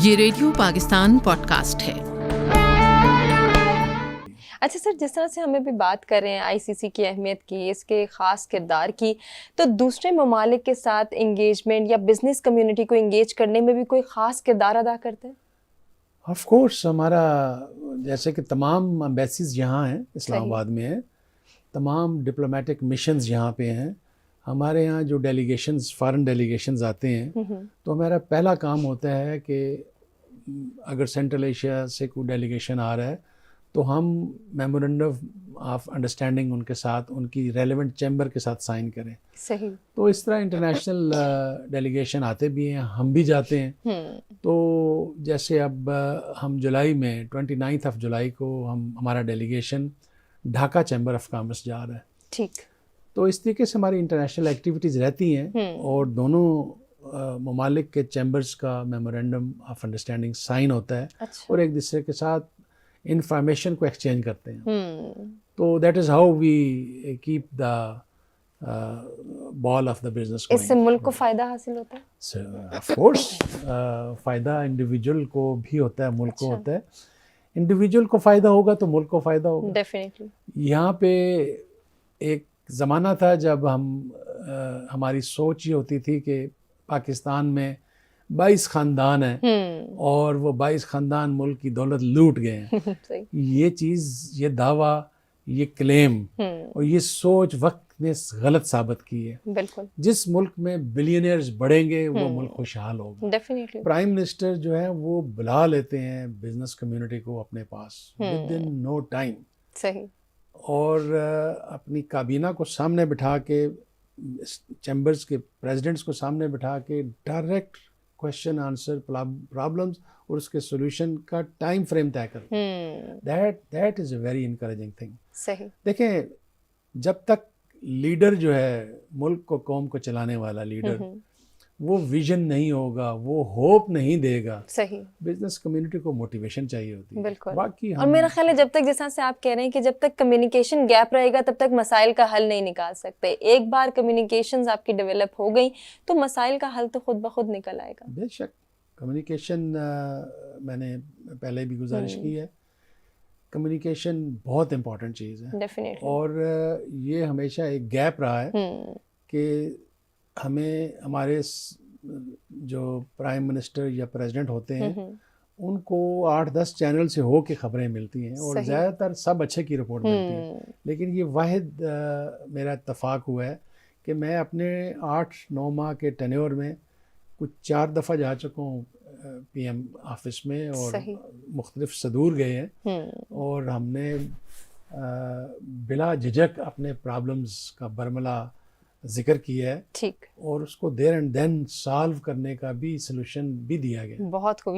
یہ radio Pakistan pod cost ہے۔ اچھا سر، جس طرح سے ہمیں بھی بات کر رہے ہیں آئی سی سی کی اہمیت کی، اس کے خاص کردار کی، تو دوسرے ممالک کے ساتھ انگیجمنٹ یا بزنس کمیونٹی کو انگیج کرنے میں بھی کوئی خاص کردار ادا کرتے ہیں؟ آف کورس، ہمارا جیسے کہ تمام امبیسیز یہاں ہیں، اسلام آباد میں ہیں، تمام ڈپلومیٹک مشنز یہاں پہ ہیں، ہمارے یہاں جو ڈیلیگیشنز، فارن ڈیلیگیشنز آتے ہیں تو ہمارا پہلا کام ہوتا ہے کہ اگر سینٹرل ایشیا سے کوئی ڈیلیگیشن آ رہا ہے تو ہم میمورنڈم آف انڈرسٹینڈنگ ان کے ساتھ، ان کی ریلیونٹ چیمبر کے ساتھ سائن کریں۔ صحیح۔ تو اس طرح انٹرنیشنل ڈیلیگیشن آتے بھی ہیں، ہم بھی جاتے ہیں۔ تو جیسے اب ہم جولائی میں 29 جولائی کو ہمارا delegation Dhaka chamber of commerce جا رہا ہے۔ ٹھیک۔ تو اس طریقے سے ہماری انٹرنیشنل ایکٹیویٹیز رہتی ہیں اور دونوں ممالک کے چیمبرز کا میمورنڈم آف انڈرسٹینڈنگ سائن ہوتا ہے اور ایک دوسرے کے ساتھ انفارمیشن کو ایکسچینج کرتے ہیں۔ تو that is how we keep the ball of the business. اس سے ملک کو فائدہ حاصل ہوتا ہے؟ آف کورس، فائدہ انڈیویجول کو بھی ہوتا ہے، ملک کو ہوتا ہے۔ انڈیویجول کو فائدہ ہوگا تو ملک کو فائدہ ہوگا۔ ڈیفینیٹلی۔ یہاں پہ ایک زمانہ تھا جب ہماری سوچ یہ ہوتی تھی کہ پاکستان میں 22 خاندان ہیں اور وہ 22 خاندان ملک کی دولت لوٹ گئے ہیں۔ یہ چیز، یہ دعویٰ، یہ کلیم اور یہ سوچ وقت نے غلط ثابت کی ہے۔ بالکل۔ جس ملک میں بلینئرز بڑھیں گے وہ ملک خوشحال ہوگا۔ ڈیفینیٹلی۔ پرائم منسٹر جو ہے وہ بلا لیتے ہیں بزنس کمیونٹی کو اپنے پاس ود ان نو ٹائم۔ صحیح۔ اور اپنی کابینہ کو سامنے بٹھا کے، چیمبرز کے پریزیڈنٹس کو سامنے بٹھا کے ڈائریکٹ کوشچن آنسر پرابلمز اور اس کے سولوشن کا ٹائم فریم طے کرتے ہیں۔ That is a very encouraging thing. صحیح۔ دیکھیں، جب تک لیڈر جو ہے ملک کو، قوم کو چلانے والا لیڈر، وہ ویژن نہیں ہوگا، وہ ہوپ نہیں دے گا، صحیح، بزنس کمیونٹی کو موٹیویشن چاہیے ہوتی ہے۔ بالکل۔ باقی اور میرا خیال ہے جب تک، جیسا سے آپ کہہ رہے ہیں کہ جب تک کمیونیکیشن گیپ رہے گا تب تک مسائل کا حل نہیں نکال سکتے۔ ایک بار کمیونیکیشنز آپ کی ڈیولپ ہو گئی تو مسائل کا حل تو خود بخود نکل آئے گا۔ بے شک، کمیونیکیشن، میں نے پہلے بھی گزارش کی ہے، کمیونیکیشن بہت امپورٹنٹ چیز ہے۔ ڈیفینیٹلی۔ اور یہ ہمیشہ ایک گیپ رہا ہے کہ ہمیں، ہمارے جو پرائم منسٹر یا پریزیڈنٹ ہوتے ہیں ان کو 8-10 چینل سے ہو کے خبریں ملتی ہیں اور زیادہ تر سب اچھے کی رپورٹ ملتی ہے، لیکن یہ واحد میرا اتفاق ہوا ہے کہ میں اپنے 8-9 ماہ کے ٹینیور میں کچھ 4 دفعہ جا چکا ہوں پی ایم آفس میں اور مختلف صدور گئے ہیں اور ہم نے بلا جھجک اپنے پرابلمز کا برملا ذکر کیا ہے، ٹھیک، اور اس کو دیر اینڈ دین سالو کرنے کا بھی سلوشن بھی دیا گیا۔ بہت خوبی۔